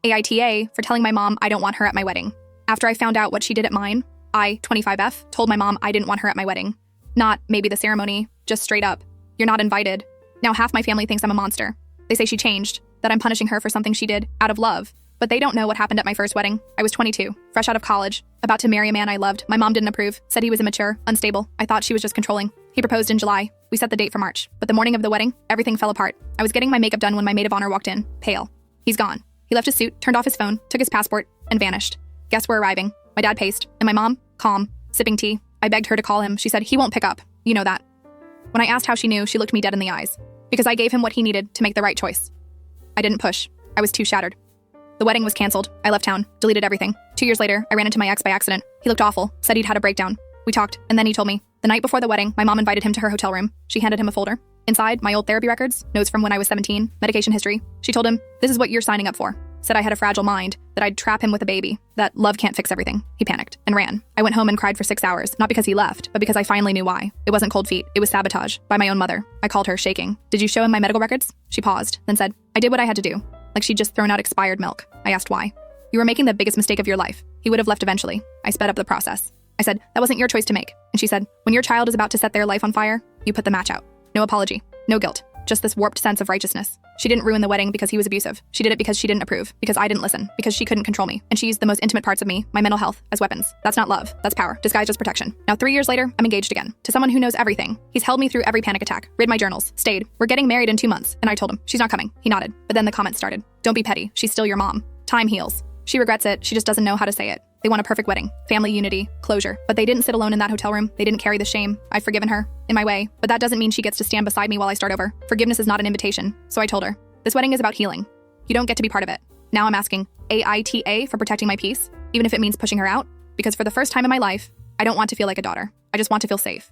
AITA for telling my mom I don't want her at my wedding. After I found out what she did at mine, I, 25F, told my mom I didn't want her at my wedding. Not maybe the ceremony, just straight up. You're not invited. Now half my family thinks I'm a monster. They say she changed, that I'm punishing her for something she did out of love. But they don't know what happened at my first wedding. I was 22, fresh out of college, about to marry a man I loved. My mom didn't approve, said he was immature, unstable. I thought she was just controlling. He proposed in July. We set the date for March. But the morning of the wedding, everything fell apart. I was getting my makeup done when my maid of honor walked in, pale. He's gone. He left his suit, turned off his phone, took his passport, and vanished. Guests were arriving. My dad paced, and my mom, calm, sipping tea. I begged her to call him. She said, he won't pick up. You know that. When I asked how she knew, she looked me dead in the eyes. Because I gave him what he needed to make the right choice. I didn't push. I was too shattered. The wedding was canceled. I left town, deleted everything. 2 years later, I ran into my ex by accident. He looked awful, said he'd had a breakdown. We talked, and then he told me. The night before the wedding, my mom invited him to her hotel room. She handed him a folder. Inside, my old therapy records, notes from when I was 17, medication history. She told him, this is what you're signing up for. Said I had a fragile mind, that I'd trap him with a baby, that love can't fix everything. He panicked and ran. I went home and cried for 6 hours, not because he left, but because I finally knew why. It wasn't cold feet, it was sabotage, by my own mother. I called her, shaking. Did you show him my medical records? She paused, then said, I did what I had to do. Like she'd just thrown out expired milk. I asked why. You were making the biggest mistake of your life. He would have left eventually. I sped up the process. I said, that wasn't your choice to make. And she said, when your child is about to set their life on fire, you put the match out. No apology, no guilt, just this warped sense of righteousness. She didn't ruin the wedding because he was abusive. She did it because she didn't approve, because I didn't listen, because she couldn't control me. And she used the most intimate parts of me, my mental health, as weapons. That's not love, that's power, disguised as protection. Now 3 years later, I'm engaged again, to someone who knows everything. He's held me through every panic attack, read my journals, stayed. We're getting married in 2 months. And I told him, she's not coming. He nodded. But then the comments started. Don't be petty, she's still your mom. Time heals. She regrets it, she just doesn't know how to say it. They want a perfect wedding, family unity, closure. But they didn't sit alone in that hotel room. They didn't carry the shame. I've forgiven her, in my way. But that doesn't mean she gets to stand beside me while I start over. Forgiveness is not an invitation. So I told her, this wedding is about healing. You don't get to be part of it. Now I'm asking AITA for protecting my peace, even if it means pushing her out. Because for the first time in my life, I don't want to feel like a daughter. I just want to feel safe.